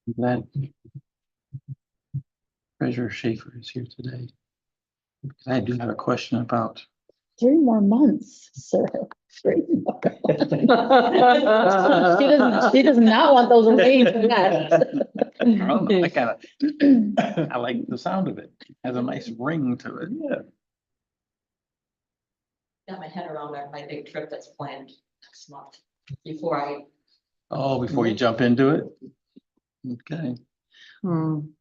I'm glad Treasurer Schaefer is here today. I do have a question about. 3 more months, sir. 3 more. She does not want those rains yet. I don't know, I kind of, I like the sound of it. Has a nice ring to it. Yeah. Got my head around my big trip that's planned next month before I. Oh, before you jump into it? Okay. Madam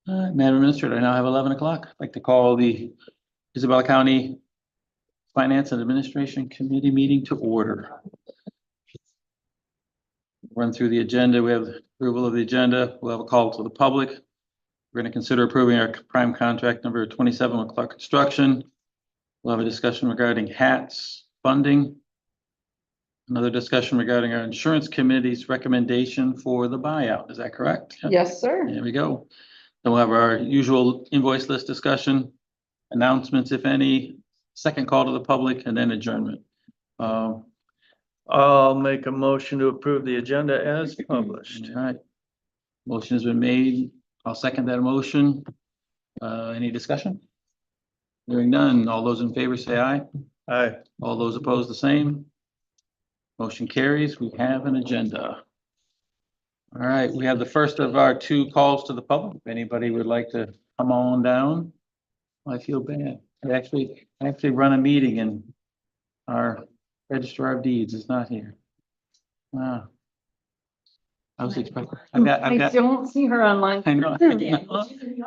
Administrator, I now have 11 o'clock. I'd like to call the Isabella County Finance and Administration Committee meeting to order. Run through the agenda. We have approval of the agenda. We'll have a call to the public. We're going to consider approving our prime contract number 27 with Clark Construction. We'll have a discussion regarding HATS funding. Another discussion regarding our insurance committee's recommendation for the buyout. Is that correct? Yes, sir. There we go. Then we'll have our usual invoice list discussion, announcements, if any, second call to the public, and then adjournment. I'll make a motion to approve the agenda as published. All right. Motion has been made. I'll second that motion. Any discussion? Hearing none. All those in favor say aye. Aye. All those opposed, the same. Motion carries. We have an agenda. All right, we have the first of our 2 calls to the public. If anybody would like to come on down. I feel bad. I actually run a meeting and our Registrar of Deeds is not here. Wow. I was expecting, I've got, I don't see her online. I know.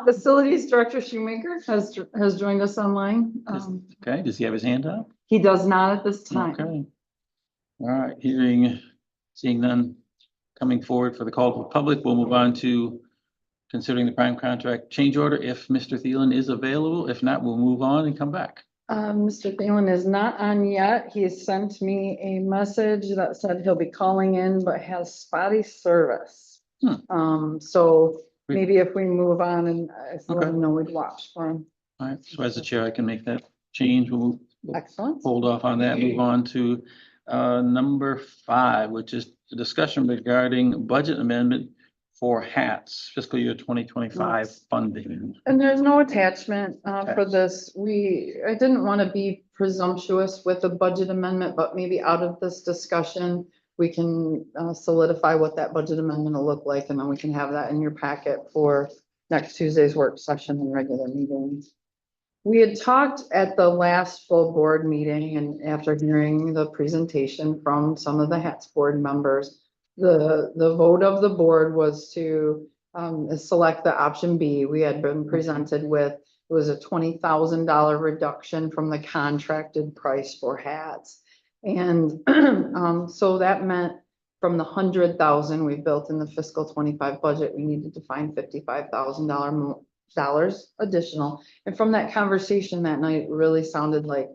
Facilities Director Shoemaker has joined us online. Okay, does he have his hand up? He does not at this time. Okay. All right, seeing none coming forward for the call to the public, we'll move on to considering the prime contract change order if Mr. Thielen is available. If not, we'll move on and come back. Mr. Thielen is not on yet. He has sent me a message that said he'll be calling in, but has spotty service. So maybe if we move on and let him know we'd watch for him. All right, so as the chair, I can make that change. We'll Excellent. hold off on that, move on to number 5, which is the discussion regarding budget amendment for HATS fiscal year 2025 funding. And there's no attachment for this. I didn't want to be presumptuous with the budget amendment, but maybe out of this discussion, we can solidify what that budget amendment will look like, and then we can have that in your packet for next Tuesday's work session and regular meetings. We had talked at the last full board meeting, and after hearing the presentation from some of the HATS board members, the vote of the board was to select the option B. We had been presented with, it was a $20,000 reduction from the contracted price for HATS. And so that meant from the 100,000 we built in the fiscal 25 budget, we needed to find $55,000 additional. And from that conversation that night, it really sounded like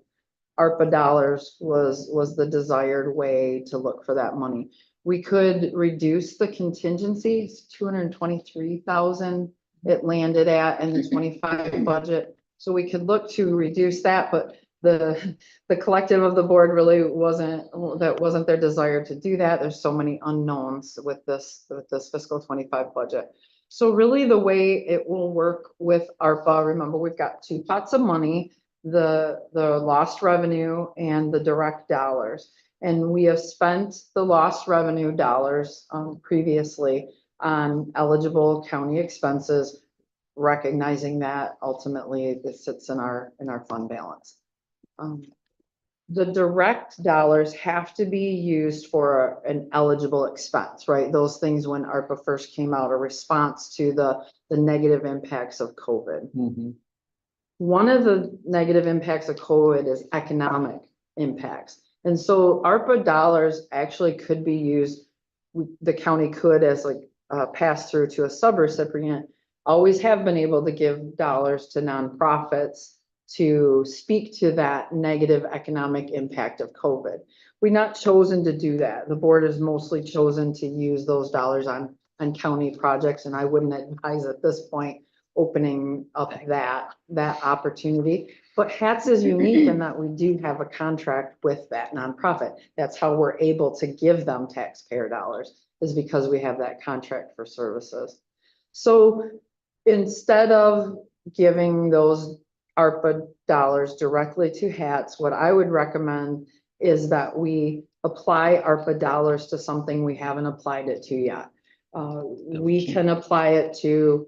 ARPA dollars was the desired way to look for that money. We could reduce the contingencies, 223,000 it landed at in the 25 budget. So we could look to reduce that, but the collective of the board really wasn't their desire to do that. There's so many unknowns with this fiscal 25 budget. So really the way it will work with ARPA, remember we've got 2 pots of money, the lost revenue and the direct dollars. And we have spent the lost revenue dollars previously on eligible county expenses, recognizing that ultimately it sits in our fund balance. The direct dollars have to be used for an eligible expense, right? Those things when ARPA first came out, a response to the negative impacts of COVID. One of the negative impacts of COVID is economic impacts. And so ARPA dollars actually could be used, the county could as like pass through to a subrecipient, always have been able to give dollars to nonprofits to speak to that negative economic impact of COVID. We've not chosen to do that. The board has mostly chosen to use those dollars on county projects, and I wouldn't advise at this point opening up that opportunity. But HATS is unique in that we do have a contract with that nonprofit. That's how we're able to give them taxpayer dollars, is because we have that contract for services. So instead of giving those ARPA dollars directly to HATS, what I would recommend is that we apply ARPA dollars to something we haven't applied it to yet. We can apply it to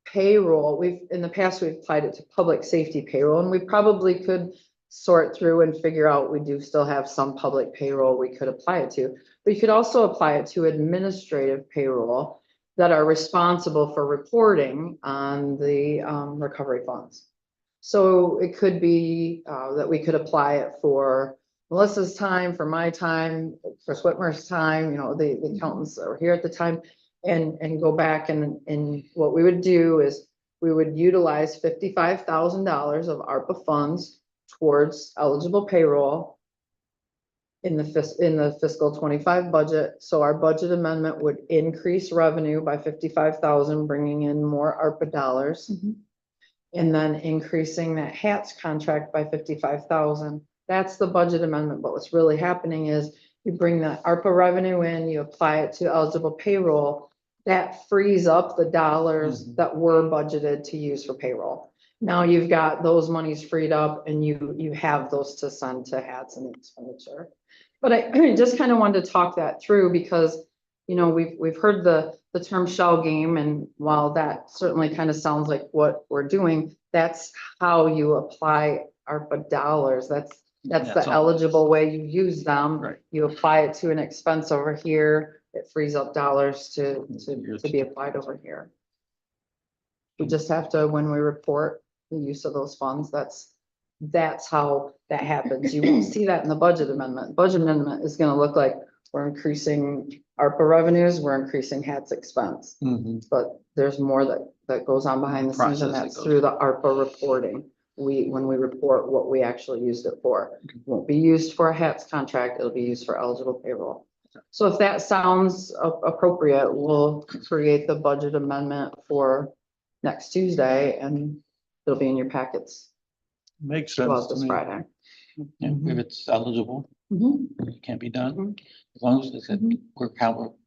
payroll. In the past, we've applied it to public safety payroll, and we probably could sort through and figure out, we do still have some public payroll we could apply it to. But you could also apply it to administrative payroll that are responsible for reporting on the recovery funds. So it could be that we could apply it for Melissa's time, for my time, for Whitmer's time, you know, the accountants that were here at the time, and go back and what we would do is we would utilize $55,000 of ARPA funds towards eligible payroll in the fiscal 25 budget. So our budget amendment would increase revenue by 55,000, bringing in more ARPA dollars. And then increasing that HATS contract by 55,000. That's the budget amendment. But what's really happening is you bring that ARPA revenue in, you apply it to eligible payroll. That frees up the dollars that were budgeted to use for payroll. Now you've got those monies freed up and you have those to send to HATS and expenditure. But I just kind of wanted to talk that through because, you know, we've heard the term shell game, and while that certainly kind of sounds like what we're doing, that's how you apply ARPA dollars. That's the eligible way you use them. Right. You apply it to an expense over here, it frees up dollars to be applied over here. We just have to, when we report the use of those funds, that's how that happens. You won't see that in the budget amendment. Budget amendment is gonna look like we're increasing ARPA revenues, we're increasing HATS expense. But there's more that goes on behind the scenes, and that's through the ARPA reporting. When we report what we actually used it for, it won't be used for a HATS contract, it'll be used for eligible payroll. So if that sounds appropriate, we'll create the budget amendment for next Tuesday, and it'll be in your packets. Makes Well, sense to this me. Friday. If it's eligible, it can be done, Mhm. as long as it's, we're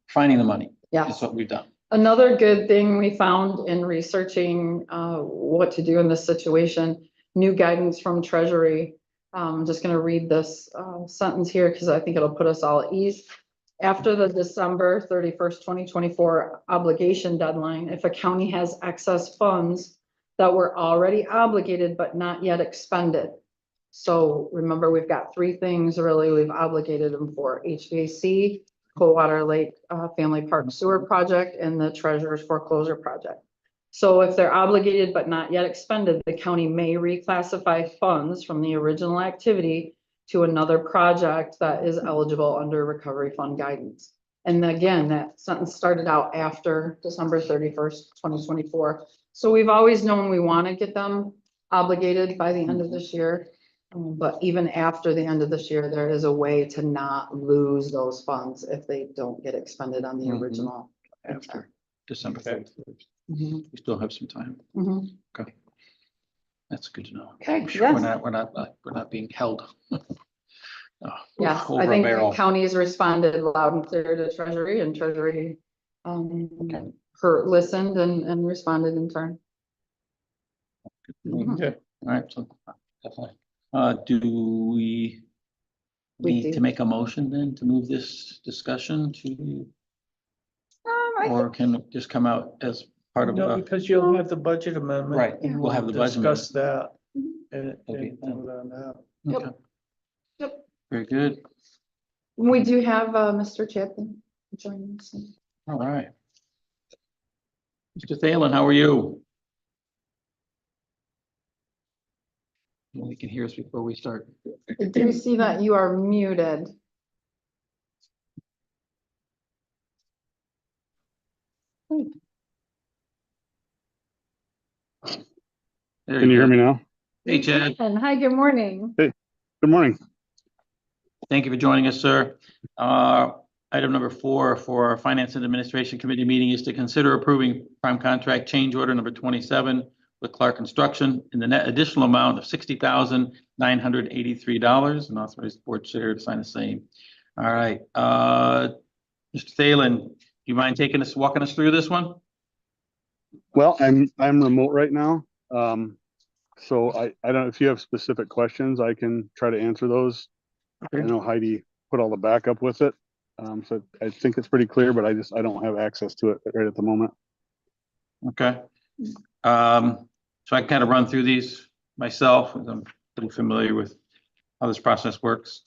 finding the money. Yeah. That's what we've done. Another good thing we found in researching what to do in this situation, new guidance from Treasury. I'm just gonna read this sentence here because I think it'll put us all at ease. After the December 31st, 2024 obligation deadline, if a county has excess funds that were already obligated but not yet expended. So remember, we've got three things really we've obligated them for: HVAC, Coldwater Lake Family Park Sewer Project, and the Treasurer's Foreclosure Project. So if they're obligated but not yet expended, the county may reclassify funds from the original activity to another project that is eligible under recovery fund guidance. And again, that sentence started out after December 31st, 2024. So we've always known we want to get them obligated by the end of this year. But even after the end of this year, there is a way to not lose those funds if they don't get expended on the original. After December Okay. 31st. Mhm, We still have some time. mhm. That's good to know. Okay, We're yes. we're not being held. Yes, over I a think barrel. the counties responded loud and clear to Treasury, and Treasury listened and responded in turn. Mhm. Okay. All right, so definitely. Do we We need do. to make a motion then to move this discussion to, I or can it just come out as part of No, a, because you'll have the budget amendment. right, and we'll have the budget. Discuss that. Mhm. And Okay. vote on that. Yep. Okay. Yep. Very good. We do have Mr. Chapin joining us. All right. Mr. Thalen, how are you? You can hear us before we start. I do see that you are muted. There Can you hear go. me now? Hey, Chad. And hi, good morning. Good morning. Thank you for joining us, sir. Item number 4 for our Finance and Administration Committee meeting is to consider approving prime contract change order number 27 with Clark Construction in the net additional amount of $60,983 and authorize the board chair to sign the same. All right, Mr. Thalen, do you mind walking us through this one? Well, I'm remote right now. So I don't know if you have specific questions, I can try to answer those. I know Heidi put all the backup with it. So I think it's pretty clear, but I don't have access to it right at the moment. Okay. So I kind of run through these myself, as I'm a little familiar with how this process works.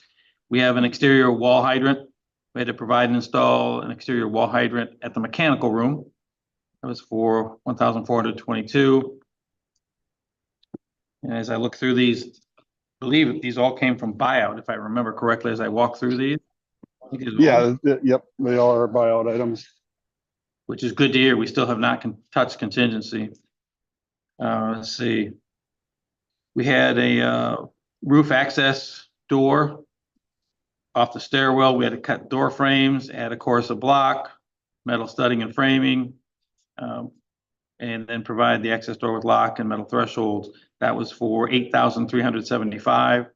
We have an exterior wall hydrant. We had to provide and install an exterior wall hydrant at the mechanical room. That was for $1,422. And as I look through these, I believe these all came from buyout, if I remember correctly, as I walk through these. Yeah, yep, they all are buyout items. Which is good to hear. We still have not touched contingency. Let's see. We had a roof access door off the stairwell. We had to cut door frames, add a course of block, metal studding and framing, and then provide the access door with lock and metal thresholds. That was for $8,375.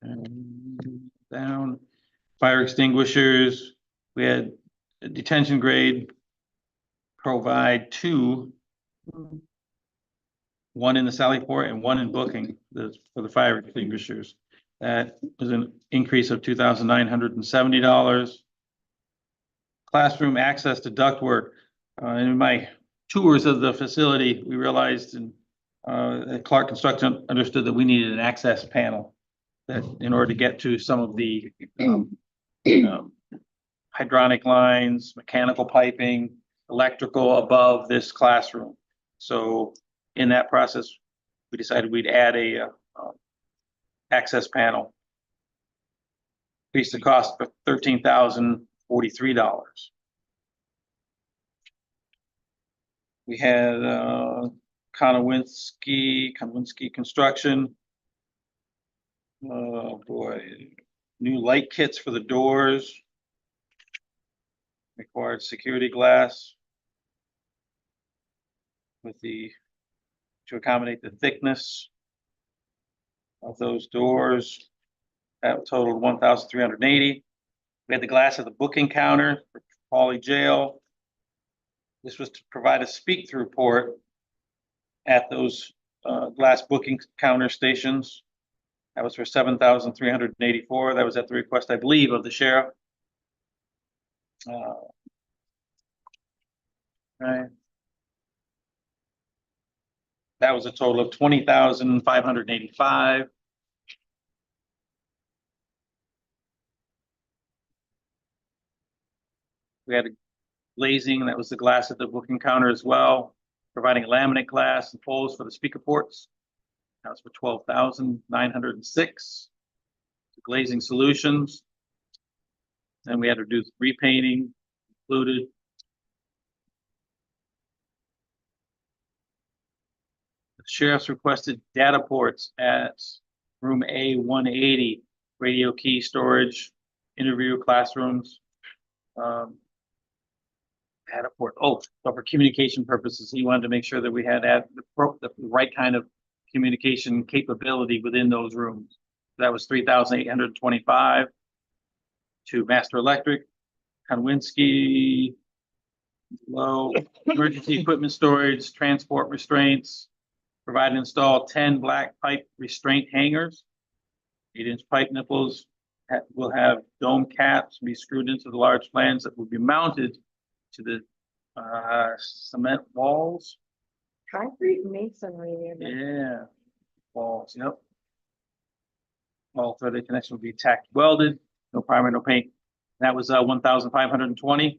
And down, fire extinguishers. We had a detention grade provide two, one in the Sally Port and one in booking for the fire extinguishers. That was an increase of $2,970. Classroom access to ductwork. In my tours of the facility, we realized that Clark Construction understood that we needed an access panel that in order to get to some of the hydronic lines, mechanical piping, electrical above this classroom. So in that process, we decided we'd add a access panel. Increase the cost for $13,043. We had Konowinski Construction. Oh boy, new light kits for the doors. Required security glass to accommodate the thickness of those doors. That totaled $1,380. We had the glass at the booking counter for Pauley Jail. This was to provide a speak-through port at those glass booking counter stations. That was for $7,384. That was at the request, I believe, of the sheriff. Right. That was a total of $20,585. We had a glazing, that was the glass at the booking counter as well, providing laminate glass and poles for the speaker ports. That was for $12,906. Glazing solutions. Then we had to do repainting included. The sheriff's requested data ports at room A180, radio key storage, interview classrooms. Data port. Oh, so for communication purposes, he wanted to make sure that we had the right kind of communication capability within those rooms. That was $3,825 to Master Electric, Konowinski, low emergency equipment storage, transport restraints, provide and install 10 black pipe restraint hangers, 8-inch pipe nipples, will have dome caps be screwed into the large flange that will be mounted to the cement walls. Concrete masonry. Yeah, walls, yep. All threaded connection will be tacked welded, no primer, no paint. That was $1,520.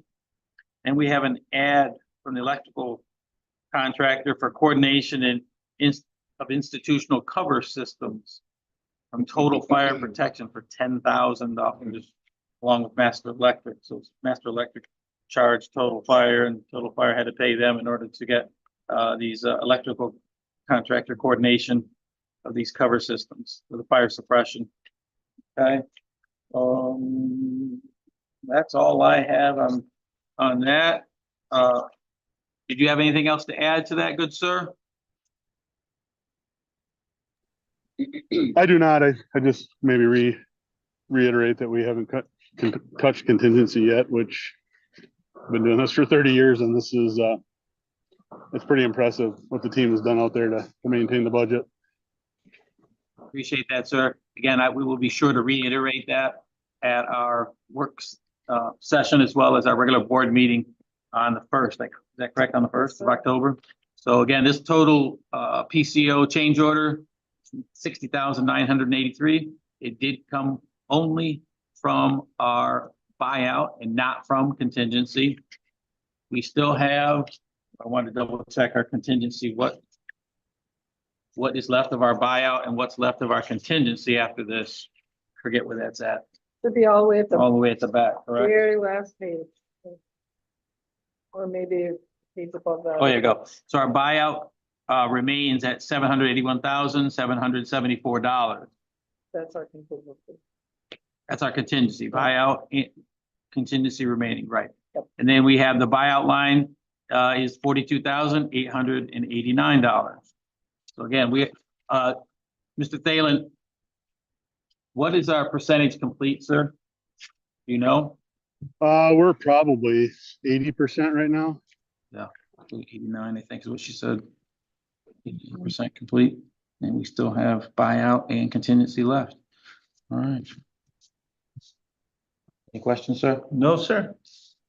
And we have an ad from the electrical contractor for coordination and of institutional cover systems from Total Fire Protection for $10,000, along with Master Electric. So Master Electric charged Total Fire, and Total Fire had to pay them in order to get these electrical contractor coordination of these cover systems for the fire suppression. Okay. That's all I have on that. Did you have anything else to add to that, good sir? I do not. I just maybe reiterate that we haven't touched contingency yet, which I've been doing this for 30 years and this is, it's pretty impressive what the team has done out there to maintain the budget. Appreciate that, sir. Again, we will be sure to reiterate that at our works session as well as our regular board meeting on the 1st. Is that correct? On the 1st of October? So again, this total PCO change order, 60,983. It did come only from our buyout and not from contingency. We still have, I wanted to double check our contingency, what is left of our buyout and what's left of our contingency after this. Forget where that's at. Should be all the way at the All the way at the back, correct? very last page. Or maybe a page above that. Oh, there you go. So our buyout remains at $781,774. That's our contingency. That's our contingency, buyout, contingency remaining, right? Yep. And then we have the buyout line is $42,889. So again, Mr. Thalen, what is our percentage complete, sir? Do you know? We're probably 80% right now. 89, I think is what she said. 80% complete, and we still have buyout and contingency left. All right. Any questions, sir? No, sir.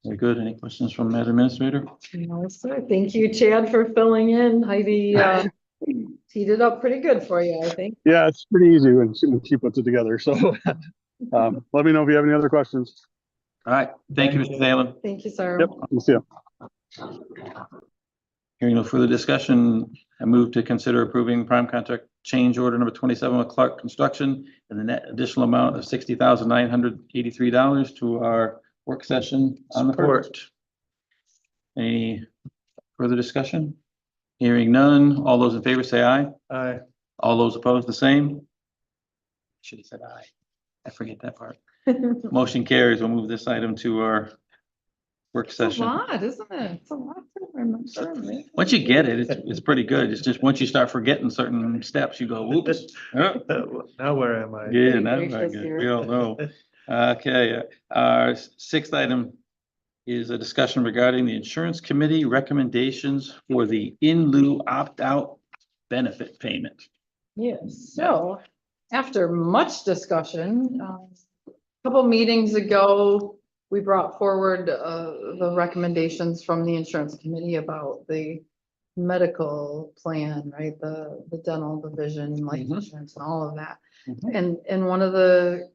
Very good. Any questions from Madam Administrator? No, sir. Thank you, Chad, for filling in. Heidi teed it up pretty good for you, I think. Yeah, it's pretty easy when she puts it together. So let me know if you have any other questions. All right. Thank you, Mr. Thalen. Thank you, sir. Yep, we'll see you. Hearing no further discussion, I move to consider approving prime contract change order number 27 with Clark Construction and the net additional amount of $60,983 to our work session on the Support. 1st. Any further discussion? Hearing none. All those in favor say aye. Aye. All those opposed, the same. Should have said aye. I forget that part. Motion carries. We'll move this item to our work It's a session. lot, isn't it? It's a lot to remember. Once you get it, it's pretty good. It's just once you start forgetting certain steps, you go, whoops. Oh, Now where am I? yeah, now Gracious I get it. here. We all know. Okay, our 6th item is a discussion regarding the insurance committee recommendations for the in lieu opt-out benefit payment. Yes, so after much discussion, a couple meetings ago, we brought forward the recommendations from the insurance committee about the medical plan, right? The dental, the vision, life Mhm. insurance and all of that. Mhm. And one of the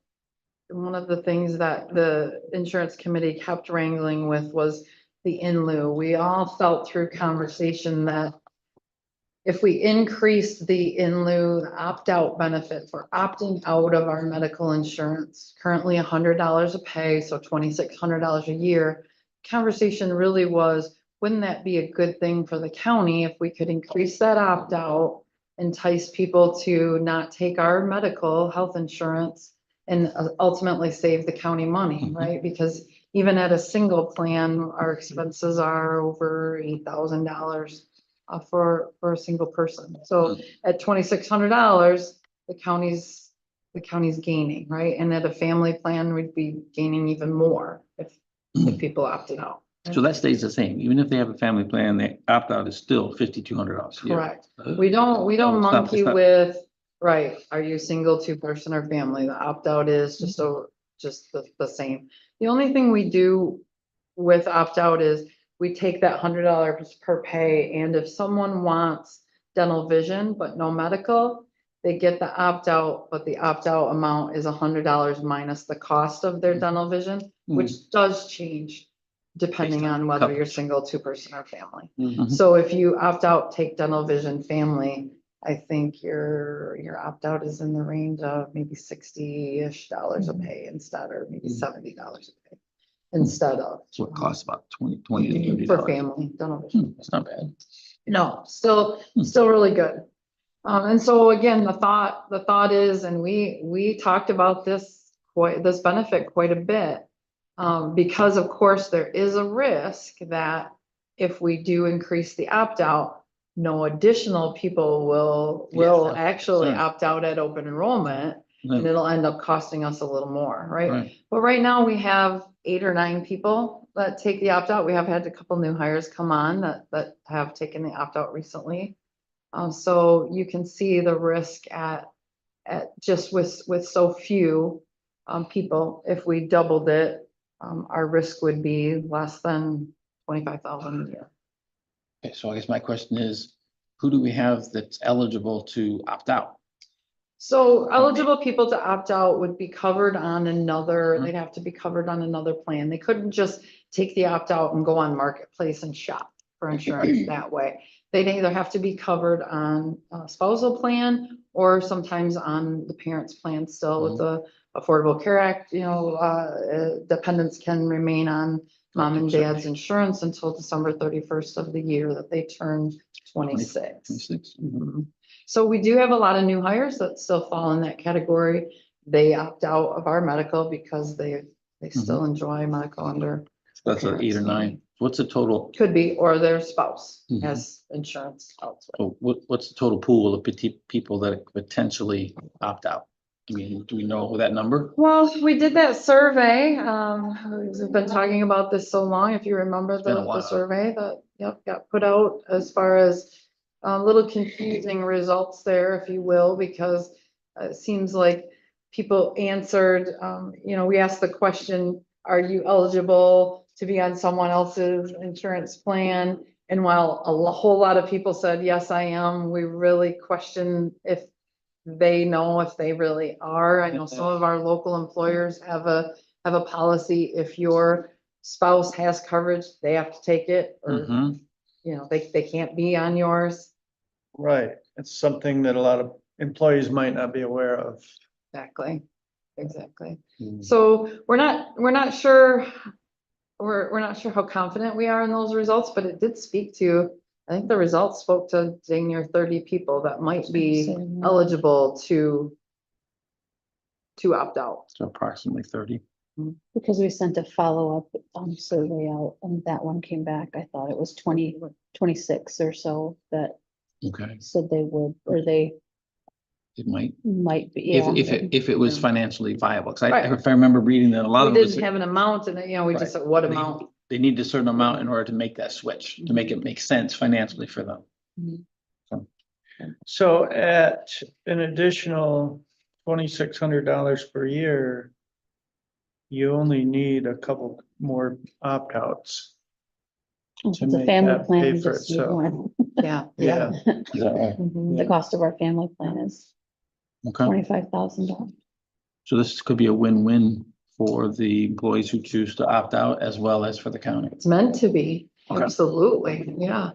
things that the insurance committee kept wrangling with was the in lieu. We all felt through conversation that if we increase the in lieu, the opt-out benefit for opting out of our medical insurance, currently $100 a pay, so $2,600 a year. Conversation really was, wouldn't that be a good thing for the county if we could increase that opt-out, entice people to not take our medical health insurance and ultimately save the county money, Mhm. right? Because even at a single plan, our expenses are over $8,000 for a single person. So at $2,600, the county's gaining, right? And at a family plan, we'd be gaining even more if people opted out. So that stays the same. Even if they have a family plan, the opt-out is still $5,200 a year. Correct. We don't it's not- monkey it's not- with, right, are you single, 2-person or family? The opt-out is just the same. The only thing we do with opt-out is we take that $100 per pay, and if someone wants dental vision but no medical, they get the opt-out, but the opt-out amount is $100 minus the cost of their dental vision, which does change depending Based on on whether you're coverage. single, 2-person or family. Mhm. So if you opt out, take dental vision family, I think your opt-out is in the range of maybe $60-ish a pay instead, or maybe $70 a pay instead of. So it costs about 20 to $30. For family dental vision. That's not bad. No, still really good. And so again, the thought is, and we talked about this benefit quite a bit. Because of course there is a risk that if we do increase the opt-out, no additional people will Yeah, actually sure. opt out at open enrollment, and Right. it'll end up costing us a little more, right? But right now, we have 8 or 9 people that take the opt-out. We have had a couple new hires come on that have taken the opt-out recently. So you can see the risk at just with so few people. If we doubled it, our risk would be less than 25,000 a year. Okay, so I guess my question is, who do we have that's eligible to opt out? So eligible people to opt out would be covered on another, Mhm. they'd have to be covered on another plan. They couldn't just take the opt out and go on Marketplace and shop for insurance that way. They'd either have to be covered on a spousal plan or sometimes on the parents' plan still with the Affordable Care Act, dependents can remain on mom and dad's insurance until December 31st of the year that they turn 26. 26. Mhm. So we do have a lot of new hires that still fall in that category. They opt out of our medical because they still enjoy medical under, That's an 8 or 9. What's the total? could be, or their spouse Mhm. has insurance elsewhere. So what's the total pool of people that potentially opt out? Do we know that number? Well, we did that survey. We've been talking about this so long. If you remember been a the while. survey that, got put out as far as a little confusing results there, if you will, because it seems like people answered, we asked the question, are you eligible to be on someone else's insurance plan? And while a whole lot of people said, yes, I am, we really question if they know if they really are. I know some of our local employers have a policy. If your spouse has coverage, they have to take it, or, Mhm. they can't be on yours. Right. It's something that a lot of employees might not be aware of. Exactly. Mm. So we're not sure. We're not sure how confident we are in those results, but it did speak to, I think the results spoke to dang near 30 people that might be eligible to opt out. So approximately 30. Because we sent a follow-up survey out and that one came back. I thought it was 26 or so that Okay. said they would, or they It might, might be, yeah. if it was financially viable, because Right. if I remember reading that, a lot We of us. didn't have an amount and, we just said, what They- amount? They need a certain amount in order to make that switch, to make it make sense financially for them. So at an additional $2,600 per year, you only need a couple more opt-outs. to The make family that plan pay is for just itself. one. Yeah. Yeah. Is that right? The cost of our family plan is Okay, $25,000. so this could be a win-win for the employees who choose to opt out as well as for the county. It's meant to be. Okay. Absolutely. Yeah.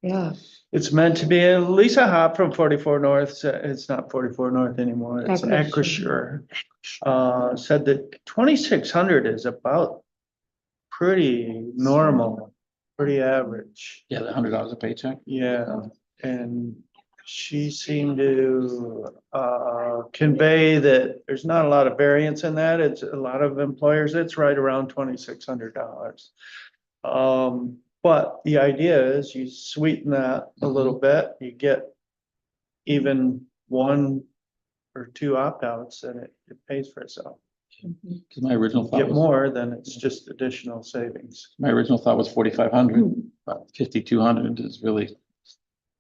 Yeah. It's meant to be. And Lisa Hop from 44 North, it's not 44 North anymore, it's Acrisure. Acrisure. Said that 2,600 is about pretty normal, pretty average. Yeah, the $100 a paycheck. Yeah, and she seemed to convey that there's not a lot of variance in that. It's a lot of employers, it's right around $2,600. But the idea is you sweeten that a little bit, you get even 1 or 2 opt-outs and it pays for itself. Because my original thought Get was, more, then it's just additional savings. my original thought was 4,500, but 5,200 is really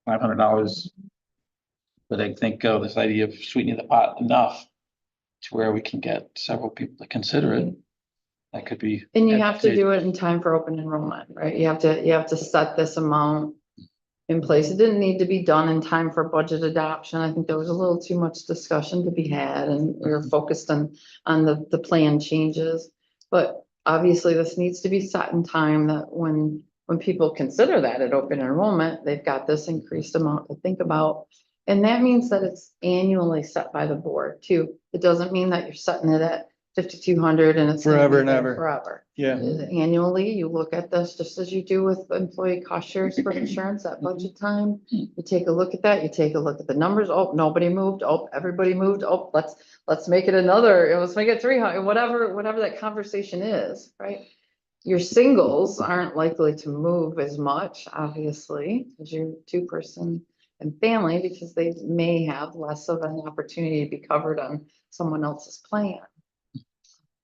$500. But I think, this idea of sweetening the pot enough to where we can get several people to consider it, that could be. And you have to do it in time for open enrollment, right? You have to set this amount in place. It didn't need to be done in time for budget adoption. I think there was a little too much discussion to be had and we were focused on the plan changes. But obviously this needs to be set in time that when people consider that at open enrollment, they've got this increased amount to think about. And that means that it's annually set by the board too. It doesn't mean that you're setting it at 5,200 and it's gonna be Forever and there ever. forever. Yeah, Annually, you look at this just as you do with employee cost shares for insurance at budget time. You take a look at that, you take a look at the numbers. Oh, nobody moved. Oh, everybody moved. Oh, let's make it another, let's make it 300, whatever that conversation is, right? Your singles aren't likely to move as much, obviously, as your 2-person and family, because they may have less of an opportunity to be covered on someone else's plan.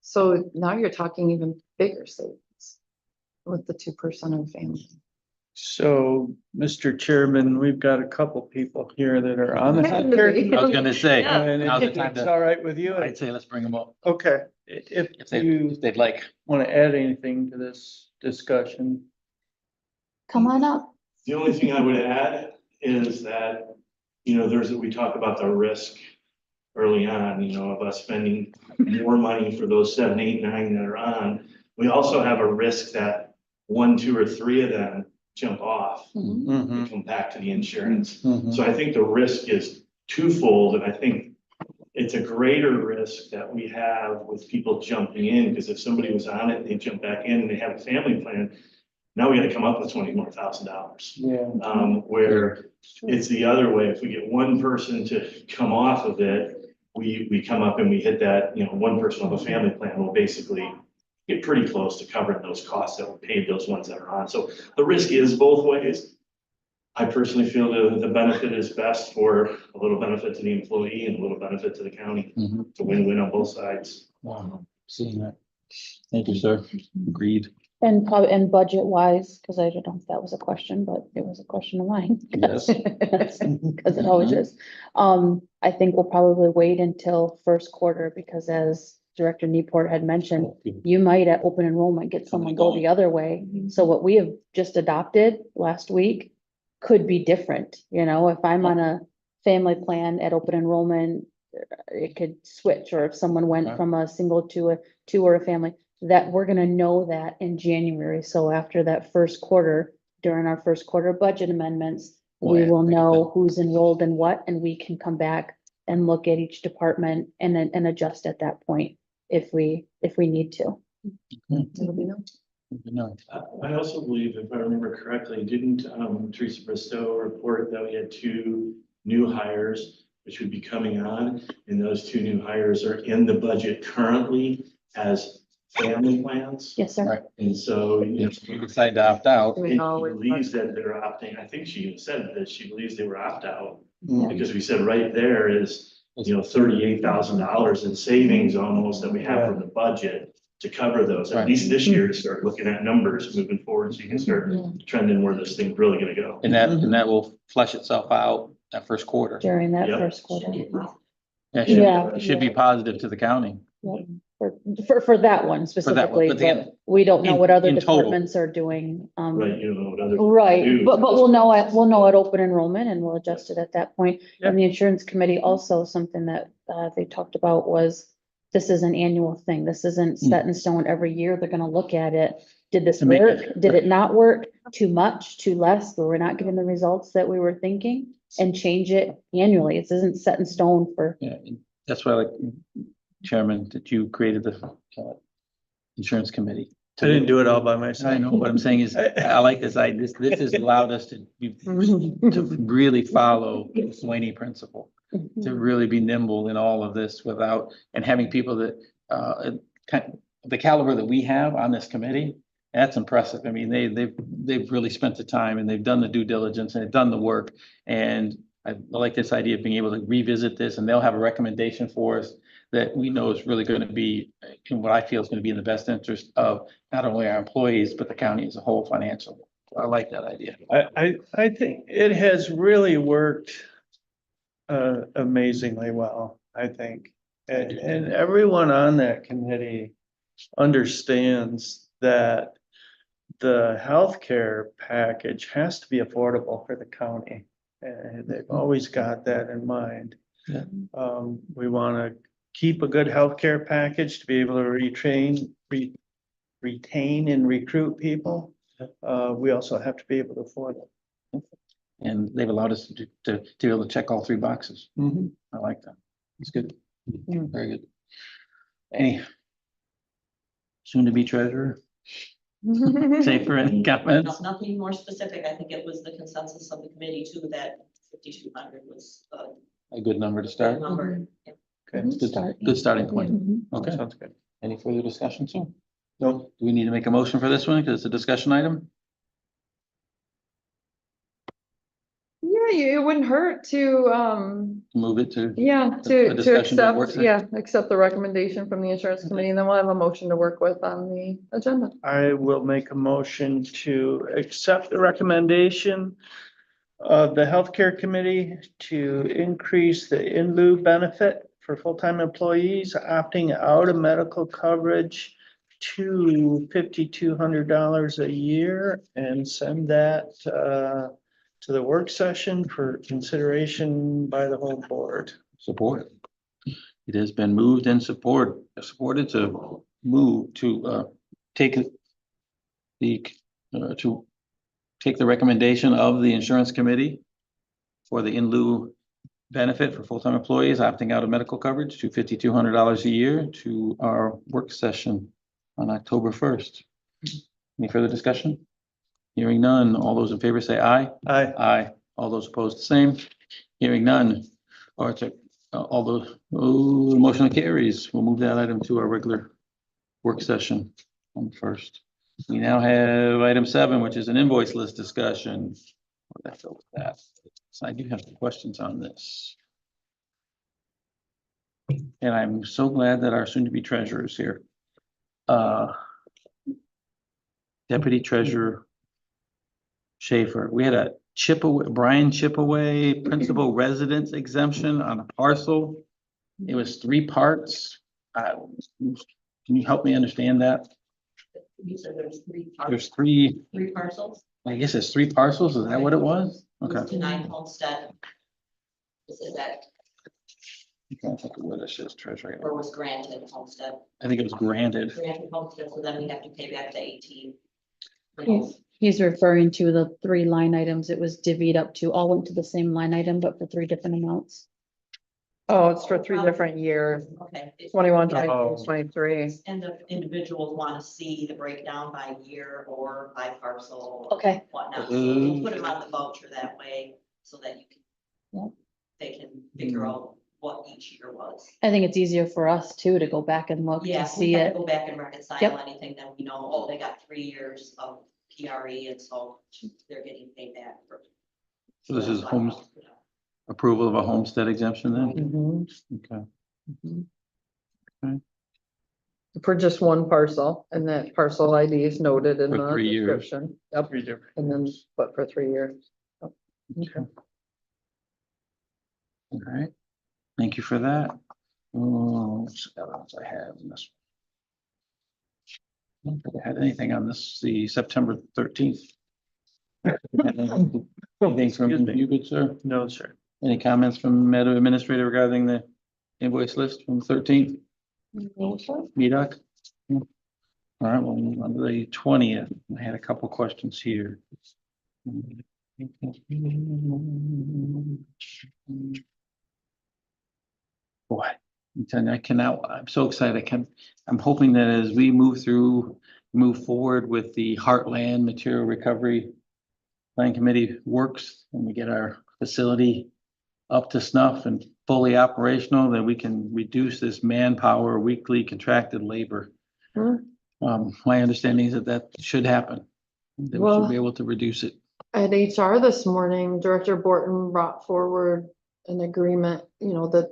So now you're talking even bigger savings with the 2-person and family. So, Mr. Chairman, we've got a couple people here that are on the Had to healthcare be. committee. I was gonna say, Yeah. And now's the if time it's to, all right with you, I'd say let's bring them up okay, if you if they'd like. want to add anything to this discussion. Come on up. The only thing I would add is that, we talk about the risk early on, of us spending more money for those 7, 8, 9 that are on. We also have a risk that 1, 2, or 3 of them jump off and come back to the insurance. So I think the risk is twofold, and I think it's a greater risk that we have with people jumping in, because if somebody was on it, and they jump back in and they have a family plan, now we gotta come up with $20,000 more. Yeah. Where it's the other way, if we get one person to come off of it, we come up and we hit that, one person with a family plan will basically get pretty close to covering those costs that we paid those ones that are on. So the risk is both ways. I personally feel the benefit is best for a little benefit to the employee and a little benefit to the county. Mhm. It's a win-win on both sides. Wow, seeing that. Thank you, sir. Agreed. And probably, and budget wise, because I don't know if that was a question, but it was a question of mine. Yes. Because it always is. I think we'll probably wait until first quarter, because as Director Newport had mentioned, you might at open enrollment get someone go the other way. So what we have just adopted last week could be different, if I'm on a family plan at open enrollment, it could switch, or if someone went Right. from a single to a two or a family, that we're gonna know that in January. So after that first quarter, during our first quarter budget amendments, we Right. will know who's enrolled in what, and we can come back and look at each department and then, and adjust at that point if we need to. It'll be no- No. I also believe, if I remember correctly, didn't Teresa Bristow report that we had 2 new hires, which would be coming on, and those 2 new hires are in the budget currently as family plans? Yes, sir. Right. And so, If you decide to opt out, We she always- believes that they're opting, I think she even said that she believes they were opt-out, Mhm. because we said right there is, $38,000 in savings almost that we have from the budget to cover those, at Right. least this year, to start looking at numbers moving forward, so you can start trending where this thing's really gonna go. and that will flesh itself out that first quarter. During that Yep. first quarter. Yeah, Yeah. it should be positive to the county. For that one specifically, but again, but we don't know what other in total. departments are doing. Right, you don't know what other. Right, do. but we'll know at open enrollment, and we'll adjust it at that point. And the insurance committee also, something that they talked about was, this is an annual thing. This isn't set in stone every year. They're gonna look at it. Did this To make work? it- Did it not work? Too much, too less? Were we not getting the results that we were thinking? And change it annually. It isn't set in stone for, Yeah, and that's why, like, Chairman, that you created the insurance committee. I didn't do it all by myself. I know, what I'm saying is, I like this, this has allowed us to really follow the Swaney principle, to really be nimble in all of this without, and having people that, the caliber that we have on this committee, that's impressive. I mean, they've really spent the time, and they've done the due diligence, and they've done the work. And I like this idea of being able to revisit this, and they'll have a recommendation for us that we know is really going to be, in what I feel is going to be in the best interest of not only our employees, but the county as a whole financially. I like that idea. I think it has really worked amazingly well, I think. And everyone on that committee understands that the healthcare package has to be affordable for the county. And they've always got that in mind. Yeah. We want to keep a good healthcare package to be able to retain and recruit people. We also have to be able to afford it. And they've allowed us to be able to check all 3 boxes. I like that. It's good. Very good. Any soon to be treasurer, safer any comments? Nothing more specific. I think it was the consensus of the committee too, that 5,200 was A good number to a start. number. Okay. Good starting point. Mhm. Okay. Sounds good. Any further discussion, sir? Do we need to make a motion for this one? Because it's a discussion item? Yeah, it wouldn't hurt to, Move it to, yeah, A to discussion to a work accept, session? yeah, accept the recommendation from the insurance committee, and then we'll have a motion to work with on the agenda. I will make a motion to accept the recommendation of the healthcare committee to increase the in lieu benefit for full-time employees opting out of medical coverage to $5,200 a year and send that to the work session for consideration by the whole board. support. It has been moved and supported to move to take the to take the recommendation of the insurance committee for the in lieu benefit for full-time employees opting out of medical coverage to $5,200 a year to our work session on October 1st. Any further discussion? Hearing none. All those in favor say aye. Aye. Aye. All those opposed, the same. Hearing none. Or to, all those, the motion carries. We'll move that item to our regular work session on the 1st. We now have item 7, which is an invoice list discussion. What the hell is that? So I do have some questions on this. And I'm so glad that our soon-to-be treasurer is here. Deputy Treasurer Schaefer, we had a Brian Chipaway principal residence exemption on a parcel. It was 3 parts. Can you help me understand that? You said there's three. There's 3, Three parcels. I guess it's 3 parcels. Is that what it was? It was Okay. denied homestead. This is that, I'm trying to think of where this is, treasury. or was granted homestead, I think it was granted. granted homestead, so then we have to pay back the 18. He's referring to the 3 line items it was divvied up to, all went to the same line item, but for 3 different amounts. Oh, it's for 3 different years, Okay. 21, Oh. 22, 23. And the individuals want to see the breakdown by year or by parcel. Okay. Whatnot, so we'll put them on the voucher that way, so that you Yeah. can. They can figure out what each year was. I think it's easier for us too, to go back and look Yeah, to we see have it. to go back and reconcile Yep. anything, then we know, oh, they got 3 years of PRE, and so they're getting paid back for. So this is approval of a homestead exemption then? Mhm. Okay. For just one parcel, and that parcel ID is noted in For the 3 years. description. Yep, 3 different. and then, but for 3 years. Okay. All right. Thank you for that. Oh, what else I have in this? I don't think I had anything on this, the September 13th. Anything from Excuse me. you, good sir? No, sir. Any comments from Madam Administrator regarding the invoice list from the 13th? Medoc? All right, well, on the 20th, I had a couple questions here. Boy, I'm telling you, I cannot, I'm so excited. I'm hoping that as we move forward with the Heartland Material Recovery Plan Committee works and we get our facility up to snuff and fully operational, that we can reduce this manpower, weekly contracted labor. My understanding is that that should happen. That we should Well- be able to reduce it. At HR this morning, Director Borton brought forward an agreement, that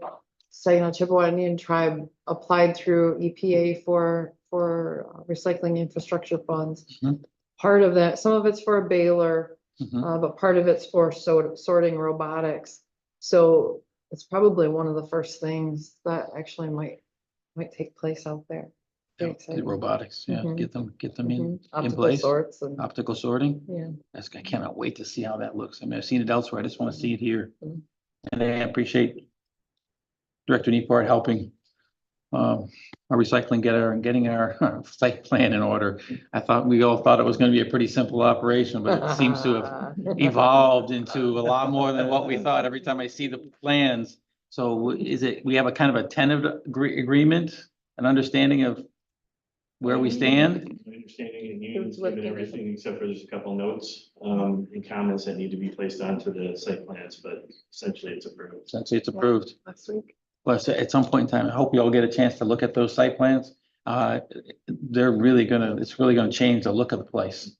Saginaw Chippewa Indian Tribe applied through EPA for recycling infrastructure funds. Mhm. Part of that, some of it's for a baler, Mhm. but part of it's for sorting robotics. So it's probably one of the first things that actually might take place out there. Very The exciting. robotics, yeah, Mhm. get them in Optical place. sorts and, Optical sorting. yeah. I cannot wait to see how that looks. I mean, I've seen it elsewhere. I just want to see it here. Mhm. And I appreciate Director Neport helping our recycling getting our site plan in order. We all thought it was going to be a pretty simple operation, but it seems to have evolved into a lot more than what we thought every time I see the plans. So we have a kind of a tentative agreement, an understanding of where we stand? My understanding and It's union's what given given- everything except for there's a couple notes, and comments that need to be placed onto the site plans, but essentially it's approved. Since it's approved. Last week. But at some point in time, I hope you all get a chance to look at those site plans. They're really it's really gonna change the look of the place.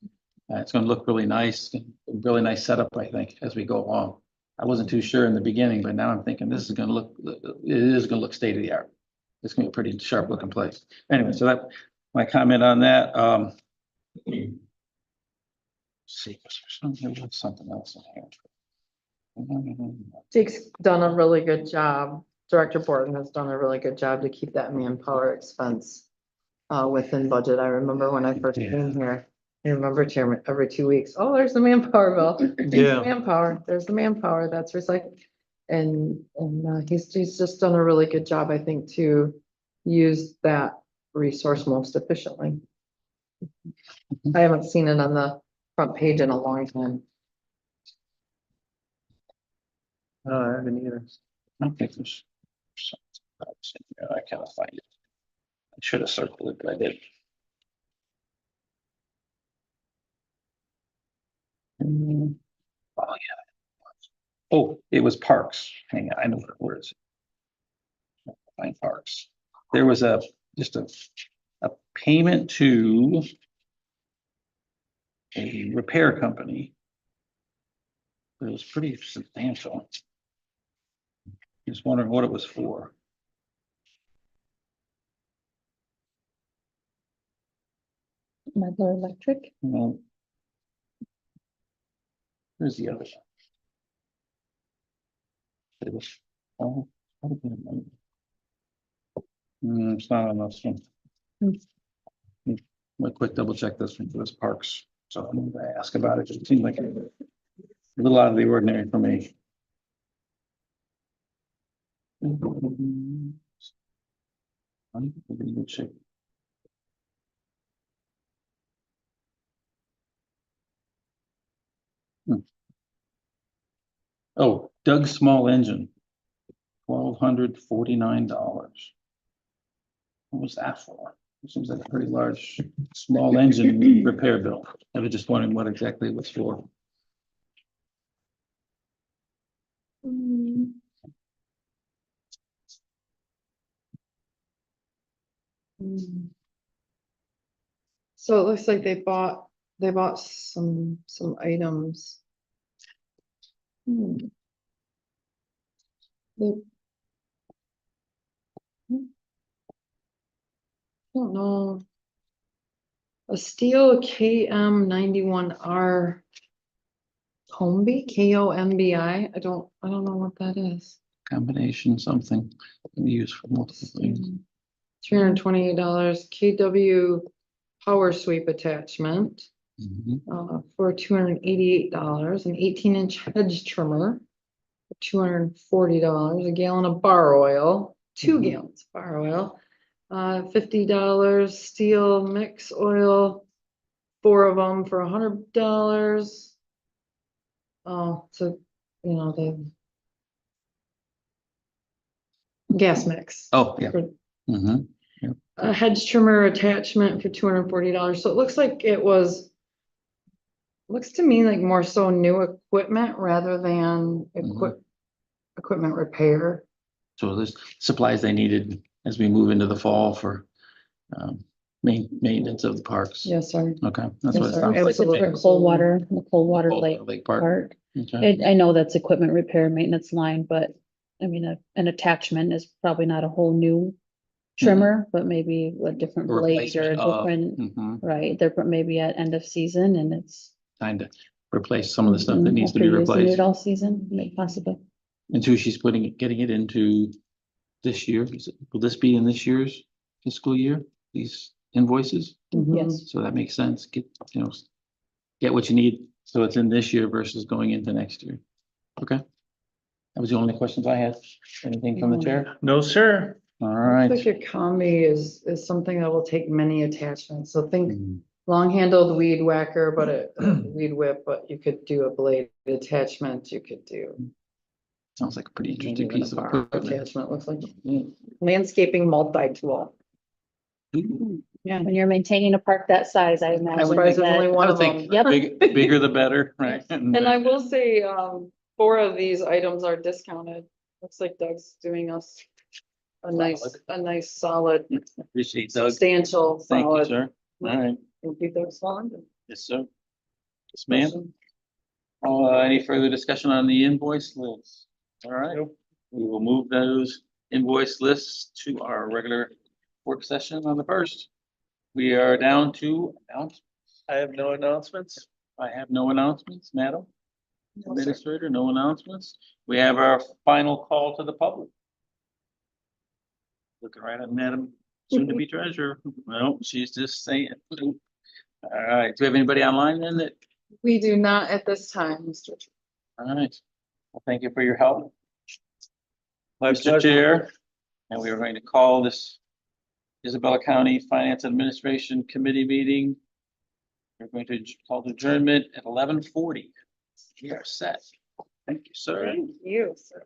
It's gonna look really nice, really nice setup, I think, as we go along. I wasn't too sure in the beginning, but now I'm thinking this is gonna look, it is gonna look state of the art. It's gonna be a pretty sharp looking place. Anyway, so that, my comment on that, see, there was something else in here. Jake's done a really good job. Director Borton has done a really good job to keep that manpower expense within budget. I remember when I first came here. I remember Chairman, every 2 weeks, oh, there's the manpower bill. There's the Yeah. manpower, there's the manpower, that's recycled. And he's just done a really good job, I think, to use that resource most efficiently. I haven't seen it on the front page in a long time. No, I haven't either. I think there's something else in here. I can't find it. I should have circled it, but I didn't. Oh, yeah. Oh, it was parks. Hang on, I know where it is. Find parks. There was just a payment to a repair company. It was pretty substantial. Just wondering what it was for. Medlar Electric. Well, where's the other one? It was, oh, it's not on this one. A quick double check this one for this parks. So I'm gonna ask about it. It seemed like a little out of the ordinary for me. I'm in good shape. Oh, Doug Small Engine. $1,249. What was that for? It seems like a pretty large, small engine repair bill. I was just wondering what exactly it was for. So it looks like they bought some items. They- Don't know. A steel KM91R Combi, KOMBI. I don't know what that is. Combination, something can be used for multiple things. $328 KW power sweep attachment Mhm. for $288, an 18-inch hedge trimmer for $240, a gallon of bar oil, 2 Mhm. gallons of bar oil, $50 steel mix oil, 4 of them for $100. Oh, so, the gas mix. Oh, yeah. For Mhm. a hedge trimmer attachment for $240. So it looks like looks to me like more so new equipment rather than equipment repair. So there's supplies they needed as we move into the fall for maintenance of the parks. Yes, sir. Okay, that's what it Yes, sir. sounds It like. was to me. for Coldwater, the Coldwater Lake Lake Park. Park. Okay. I know that's equipment repair maintenance line, but I mean, an attachment is probably not a whole new trimmer, but maybe a different A blade or a replacement of, different, mhm. right? They're maybe at end of season and it's. Time to replace some of the stuff that Mhm, needs to be after using replaced. it all season, possibly. And so she's getting it into this year. Will this be in this year's fiscal year? These invoices? Yes. So that makes sense. Get what you need. So it's in this year versus going into next year. Okay. That was the only questions I had. Anything from the chair? No, sir. All Looks right. like a combi is something that will take many attachments. So think Mhm. long-handled weed whacker, but a weed whip, but you could do a blade attachment, you could do. Sounds like a pretty maybe interesting even a piece of bar equipment. attachment, looks like landscaping multi-tool. Yeah, when you're maintaining a park that size, I I'm imagine surprised there's only that. one I of would them. think Yep. bigger the better, right? And I will say, 4 of these items are discounted. Looks like Doug's doing us a nice solid Appreciate Doug. substantial Thank you, solid. sir. All right. Thank you, Doug Swan. Yes, sir. Yes, ma'am. Any further discussion on the invoice list? All right, we will move those invoice lists to our regular work session on the first. We are down to, I have no announcements. I have no announcements, madam. Administrator, no announcements. We have our final call to the public. Looking right at Madam soon to be treasurer. No, she's just saying. All right, do we have anybody online then that, We do not at this time, Mr. Chair. all right. Well, thank you for your help, My Mr. pleasure. Chair. And we are going to call this Isabella County Finance Administration Committee meeting. We're going to call the adjournment at 11:40. We are set. Thank you, sir. You, sir.